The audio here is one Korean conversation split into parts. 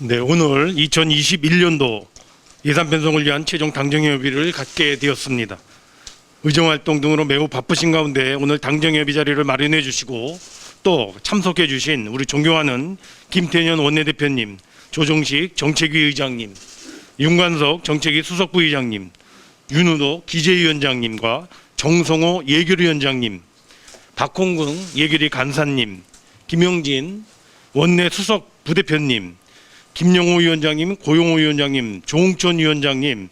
네, 오늘 2021년도 예산 편성을 위한 최종 당정협의를 갖게 되었습니다. 의정활동 등으로 매우 바쁘신 가운데 오늘 당정협의 자리를 마련해 주시고 또 참석해 주신 우리 존경하는 김태년 원내대표님, 조정식 정책위 의장님, 윤관석 정책위 수석부의장님, 윤우도 기재위원장님과 정성호 예결위원장님, 박홍근 예결위 간사님, 김영진 원내 수석 부대표님, 김영호 위원장님, 고용호 위원장님, 조홍천 위원장님,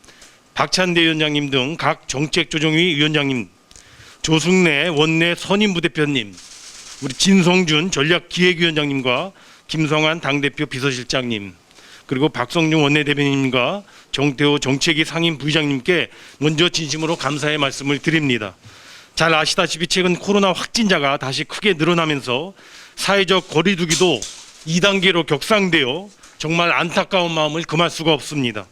박찬대 위원장님 등 각 정책조정위 위원장님, 조승래 원내 선임부대표님, 우리 진성준 전략기획위원장님과 김성한 당대표 비서실장님, 그리고 박성중 원내대변인님과 정태호 정책위 상임부의장님께 먼저 진심으로 감사의 말씀을 드립니다. 잘 아시다시피 최근 코로나 확진자가 다시 크게 늘어나면서 사회적 거리두기도 2단계로 격상되어 정말 안타까운 마음을 금할 수가 없습니다.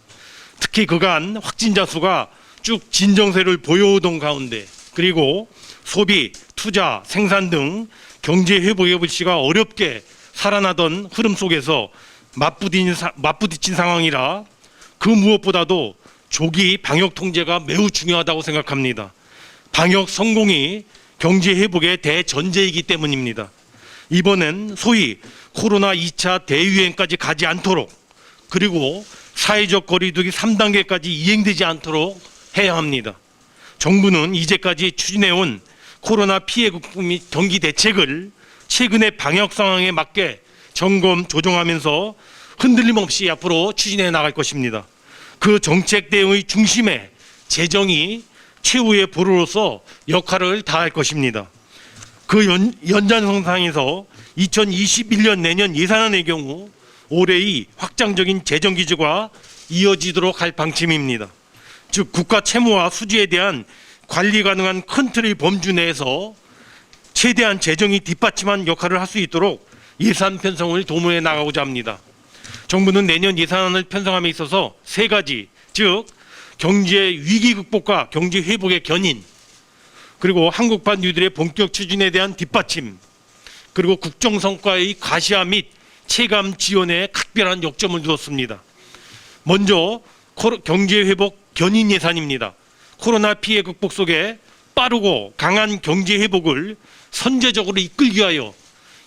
특히 그간 확진자 수가 쭉 진정세를 보여오던 가운데 그리고 소비, 투자, 생산 등 경제 회복의 불씨가 어렵게 살아나던 흐름 속에서 맞부딪힌 상황이라 그 무엇보다도 조기 방역 통제가 매우 중요하다고 생각합니다. 방역 성공이 경제 회복의 대전제이기 때문입니다. 이번엔 소위 코로나 2차 대유행까지 가지 않도록 그리고 사회적 거리두기 3단계까지 이행되지 않도록 해야 합니다. 정부는 이제까지 추진해온 코로나 피해 극복 및 경기 대책을 최근의 방역 상황에 맞게 점검, 조정하면서 흔들림 없이 앞으로 추진해 나갈 것입니다. 그 정책 대응의 중심에 재정이 최후의 보루로서 역할을 다할 것입니다. 그 연장선상에서 2021년 내년 예산안의 경우 올해의 확장적인 재정 기조가 이어지도록 할 방침입니다. 즉 국가 채무와 수지에 대한 관리 가능한 큰 틀의 범주 내에서 최대한 재정이 뒷받침한 역할을 할 수 있도록 예산 편성을 도모해 나가고자 합니다. 정부는 내년 예산안을 편성함에 있어서 세 가지, 즉 경제 위기 극복과 경제 회복의 견인, 그리고 한국판 뉴딜의 본격 추진에 대한 뒷받침, 그리고 국정 성과의 가시화 및 체감 지원에 각별한 역점을 두었습니다. 먼저 경제 회복 견인 예산입니다. 코로나 피해 극복 속에 빠르고 강한 경제 회복을 선제적으로 이끌기 위하여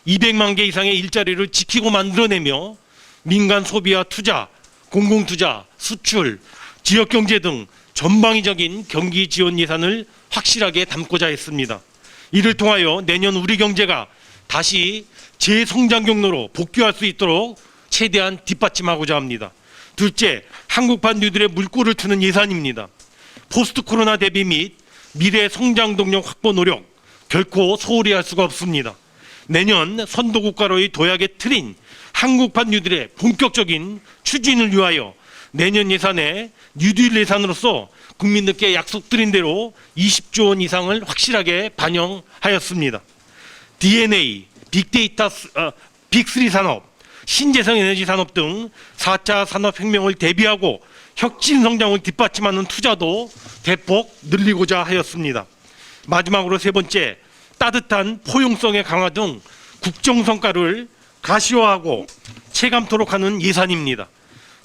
200만 개 이상의 일자리를 지키고 만들어내며 민간 소비와 투자, 공공투자, 수출, 지역경제 등 전방위적인 경기 지원 예산을 확실하게 담고자 했습니다. 이를 통하여 내년 우리 경제가 다시 재성장 경로로 복귀할 수 있도록 최대한 뒷받침하고자 합니다. 둘째, 한국판 뉴딜의 물꼬를 트는 예산입니다. 포스트 코로나 대비 및 미래 성장 동력 확보 노력 결코 소홀히 할 수가 없습니다. 내년 선도국가로의 도약의 틀인 한국판 뉴딜의 본격적인 추진을 위하여 내년 예산에 뉴딜 예산으로서 국민들께 약속드린 대로 20조 원 이상을 확실하게 반영하였습니다. DNA, 빅데이터, 빅3 산업, 신재생 에너지 산업 등 4차 산업혁명을 대비하고 혁신 성장을 뒷받침하는 투자도 대폭 늘리고자 하였습니다. 마지막으로 세 번째, 따뜻한 포용성의 강화 등 국정 성과를 가시화하고 체감토록 하는 예산입니다.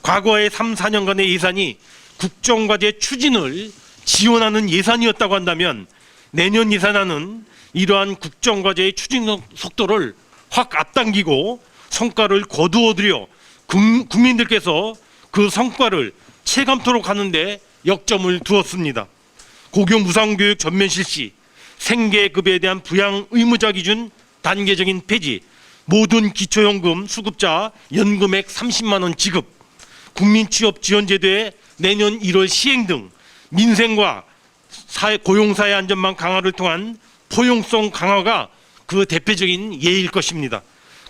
과거의 3, 4년간의 예산이 국정과제 추진을 지원하는 예산이었다고 한다면 내년 예산안은 이러한 국정과제의 추진 속도를 확 앞당기고 성과를 거두어들여 국민들께서 그 성과를 체감토록 하는데 역점을 두었습니다. 고교 무상교육 전면 실시, 생계급여에 대한 부양 의무자 기준 단계적인 폐지, 모든 기초연금 수급자 연금액 30만 원 지급, 국민취업지원제도의 내년 1월 시행 등 민생과 고용사회 안전망 강화를 통한 포용성 강화가 그 대표적인 예일 것입니다.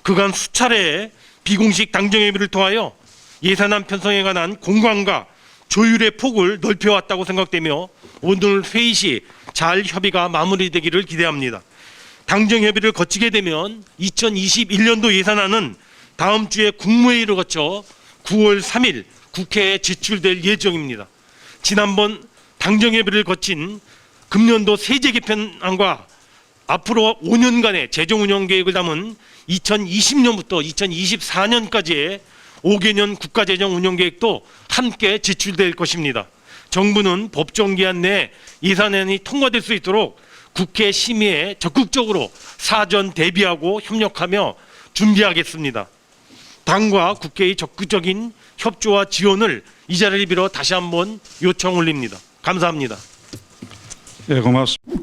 그간 수차례 비공식 당정협의를 통하여 예산안 편성에 관한 공감과 조율의 폭을 넓혀왔다고 생각되며 오늘 회의 시 잘 협의가 마무리되기를 기대합니다. 당정협의를 거치게 되면 2021년도 예산안은 다음 주에 국무회의를 거쳐 9월 3일 국회에 제출될 예정입니다. 지난번 당정협의를 거친 금년도 세제 개편안과 앞으로 5년간의 재정 운영 계획을 담은 2020년부터 2024년까지의 5개년 국가재정 운영계획도 함께 제출될 것입니다. 정부는 법정 기한 내에 예산안이 통과될 수 있도록 국회 심의에 적극적으로 사전 대비하고 협력하며 준비하겠습니다. 당과 국회의 적극적인 협조와 지원을 이 자리를 빌어 다시 한번 요청 올립니다. 감사합니다. 예, 고맙습니다.